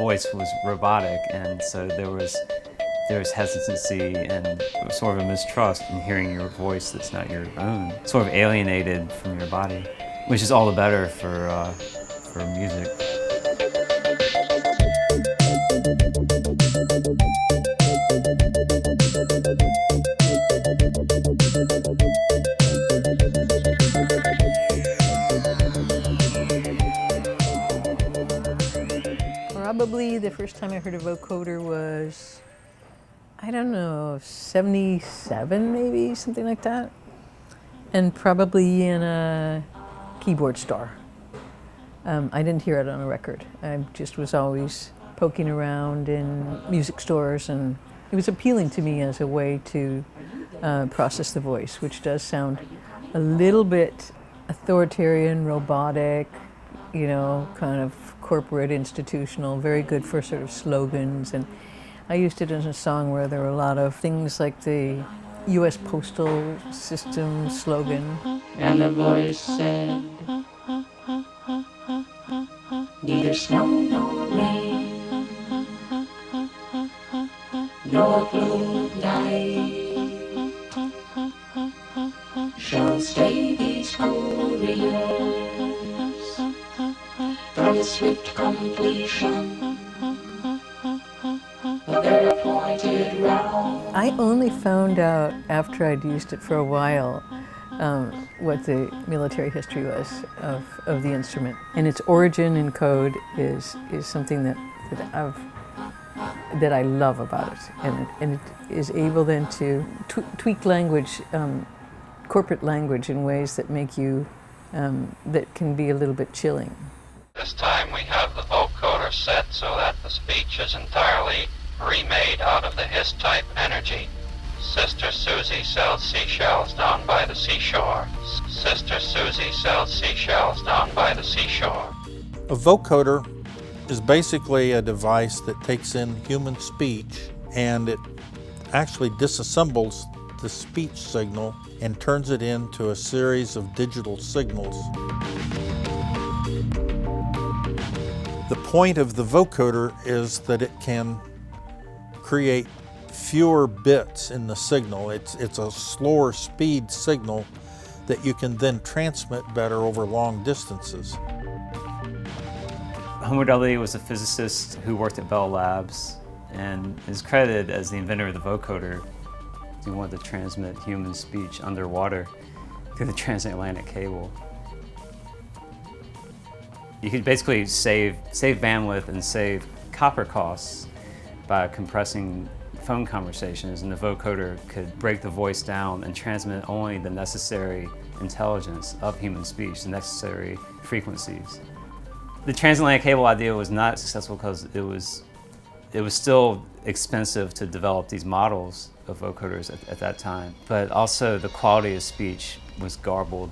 voice was robotic, and so there was hesitancy and sort of a mistrust in hearing your voice that's not your own, sort of alienated from your body, which is all the better for music. Probably the first time I heard a vocoder was, I don't know, 77 maybe, something like that. And probably in a keyboard store. I didn't hear it on a record. I just was always poking around in music stores, and it was appealing to me as a way to process the voice, which does sound a little bit authoritarian, robotic, you know, kind of corporate, institutional, very good for sort of slogans. And I used it in a song where there were a lot of things like the U.S. Postal System slogan. And the voice said, neither snow nor rain, nor blue light shall stay these couriers from the swift completion of their appointed round. I only found out after I'd used it for a while what the military history was of the instrument. And its origin in code is something that I love about it. And it is able then to tweak language, corporate language, in ways that make you, that can be a little bit chilling. This time we have the vocoder set so that the speech is entirely remade out of the hiss-type energy. Sister Susie sells seashells down by the seashore. Sister Susie sells seashells down by the seashore. A vocoder is basically a device that takes in human speech and it actually disassembles the speech signal and turns it into a series of digital signals. The point of the vocoder is that it can create fewer bits in the signal. It's a slower speed signal that you can then transmit better over long distances. Homer Ali was a physicist who worked at Bell Labs and is credited as the inventor of the vocoder. He wanted to transmit human speech underwater through the transatlantic cable. You could basically save bandwidth and save copper costs by compressing phone conversations, and the vocoder could break the voice down and transmit only the necessary intelligence of human speech, the necessary frequencies. The transatlantic cable idea was not successful because it was still expensive to develop these models of vocoders at that time, but also the quality of speech was garbled.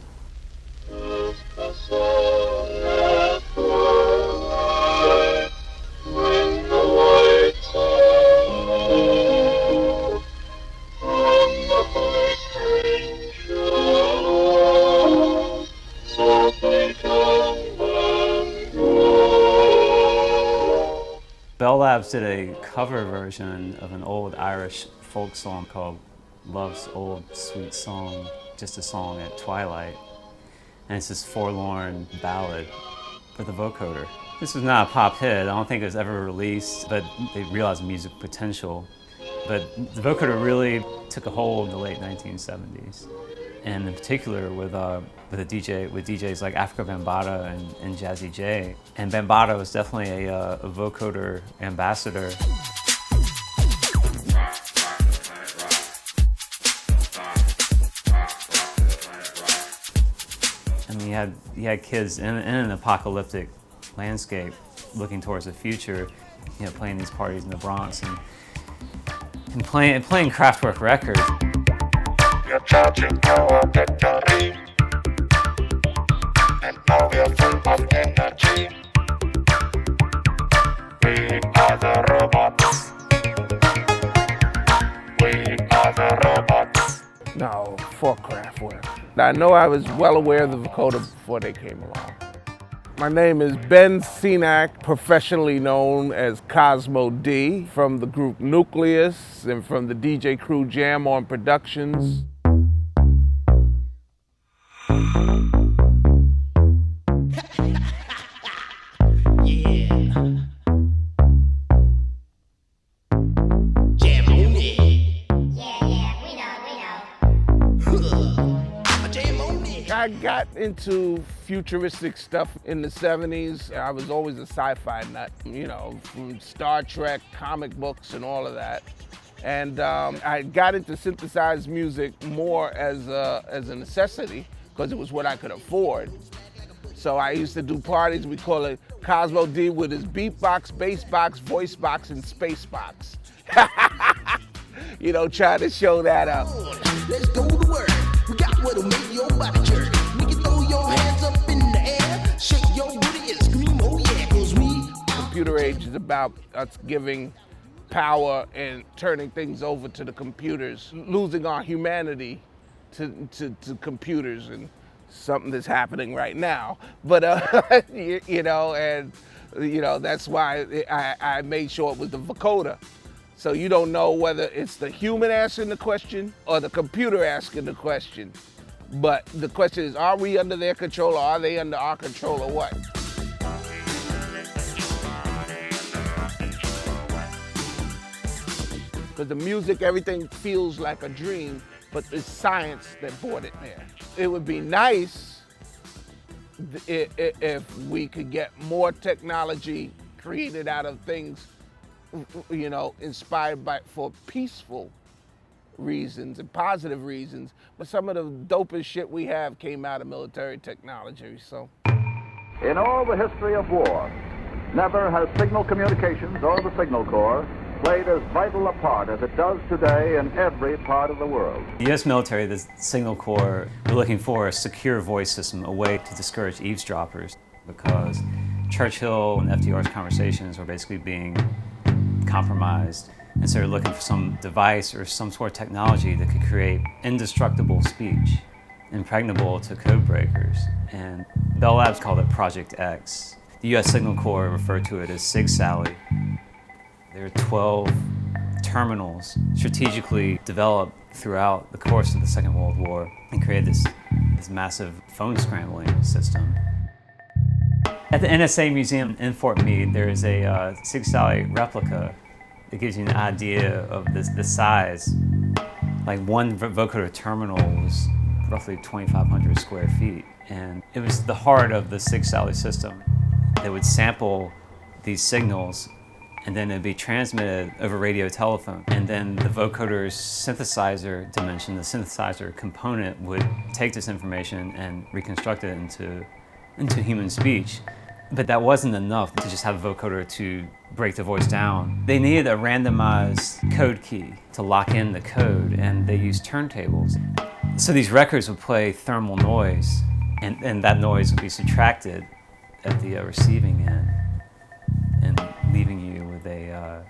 Bell Labs did a cover version of an old Irish folk song called Love's Old Sweet Song, just a song at twilight. And it's this forlorn ballad with a vocoder. This was not a pop hit. I don't think it was ever released, but they realized music potential. But the vocoder really took a hold in the late 1970s. And in particular with DJs like Africa Bambaataa and Jazzy J. And Bambaataa was definitely a vocoder ambassador. I mean, you had kids in an apocalyptic landscape looking towards the future, you know, playing these parties in the Bronx and playing Kraftwerk records. You're charging our battery, and now we're full of energy. We are the robots. We are the robots. No, for Kraftwerk. I know I was well aware of the vocoder before they came along. My name is Ben Cenac, professionally known as Cosmo D, from the group Nucleus and from the DJ crew Jam On Productions. I got into futuristic stuff in the 70s. I was always a sci-fi nut, you know, from Star Trek, comic books, and all of that. And I got into synthesized music more as a necessity, because it was what I could afford. So I used to do parties, we call it Cosmo D with his beatbox, bass box, voice box, and space box. You know, trying to show that up. Let's go to work. We got what'll make your body jerk. Make you throw your hands up in the air, shake your booty and scream, oh yeah, 'cause we. Computer age is about us giving power and turning things over to the computers, losing our humanity to computers, and something that's happening right now. But you know, and you know, that's why I made sure it was the vocoder. So you don't know whether it's the human asking the question or the computer asking the question. But the question is, are we under their control or are they under our control or what? Because the music, everything feels like a dream, but it's science that brought it there. It would be nice if we could get more technology created out of things, you know, inspired for peaceful reasons and positive reasons. But some of the dopest shit we have came out of military technology, so. In all the history of war, never has signal communications or the signal corps played as vital a part as it does today in every part of the world. The U.S. military, the Signal Corps, we're looking for a secure voice system, a way to discourage eavesdroppers, because Churchill and FDR's conversations were basically being compromised, and so they're looking for some device or some sort of technology that could create indestructible speech, impregnable to code breakers. And Bell Labs called it Project X. The U.S. Signal Corps referred to it as Sig Sally. There are 12 terminals strategically developed throughout the course of the Second World War and created this massive phone scrambling system. At the NSA Museum in Fort Meade, there is a Sig Sally replica that gives you an idea of the size. Like one vocoder terminal was roughly 2,500 square feet, and it was the heart of the Sig Sally system. They would sample these signals, and then it'd be transmitted over radio telephone. And then the vocoder's synthesizer dimension, the synthesizer component, would take this information and reconstruct it into human speech. But that wasn't enough to just have a vocoder to break the voice down. They needed a randomized code key to lock in the code, and they used turntables. So these records would play thermal noise, and that noise would be subtracted at the receiving end, and leaving you with a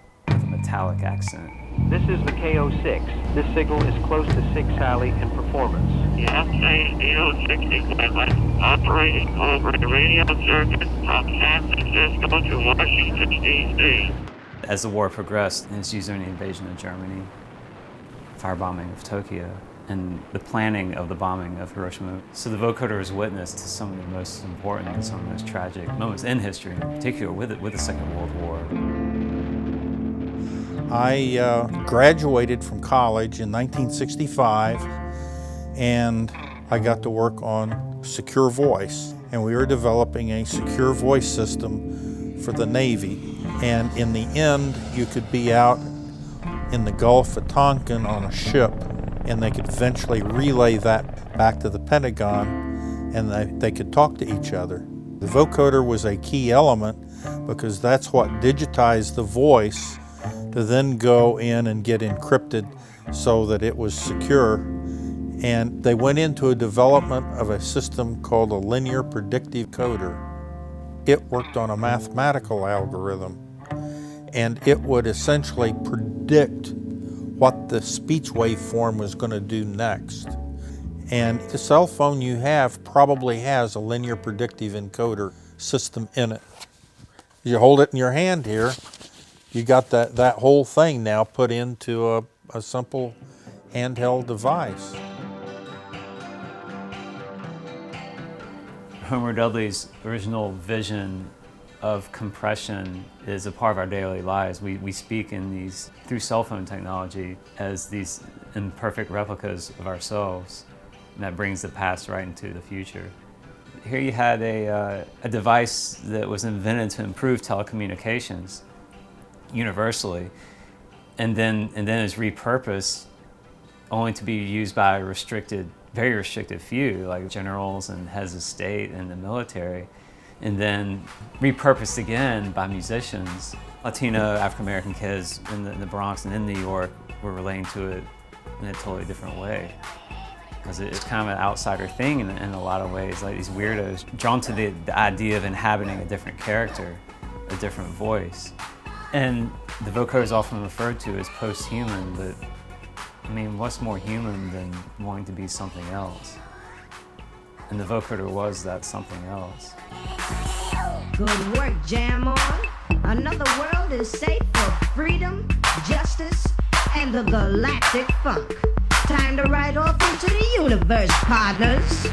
metallic accent. This is the KO6. This signal is close to Sig Sally in performance. The SA-060 equipment operating over the radio circuit from San Francisco to Washington, D.C. As the war progressed, and it's used during the invasion of Germany, firebombing of Tokyo, and the planning of the bombing of Hiroshima. So the vocoder is witness to some of the most important and some of the most tragic moments in history, in particular with the Second World War. I graduated from college in 1965, and I got to work on secure voice. And we were developing a secure voice system for the Navy. And in the end, you could be out in the Gulf of Tonkin on a ship, and they could eventually relay that back to the Pentagon, and they could talk to each other. The vocoder was a key element because that's what digitized the voice to then go in and get encrypted so that it was secure. And they went into a development of a system called a linear predictive coder. It worked on a mathematical algorithm, and it would essentially predict what the speech waveform was going to do next. And the cell phone you have probably has a linear predictive encoder system in it. You hold it in your hand here, you got that whole thing now put into a simple handheld device. Homer Dudley's original vision of compression is a part of our daily lives. We speak in these, through cell phone technology, as these imperfect replicas of ourselves, and that brings the past right into the future. Here you had a device that was invented to improve telecommunications universally, and then is repurposed only to be used by a very restricted few, like generals and heads of state and the military, and then repurposed again by musicians. Latino African-American kids in the Bronx and in New York were relating to it in a totally different way. Because it's kind of an outsider thing in a lot of ways, like these weirdos drawn to the idea of inhabiting a different character, a different voice. And the vocoder is often referred to as post-human, but I mean, what's more human than wanting to be something else? And the vocoder was that something else. Good work, Jam On. Another world is safe for freedom, justice, and the galactic funk. Time to ride off into the universe, partners.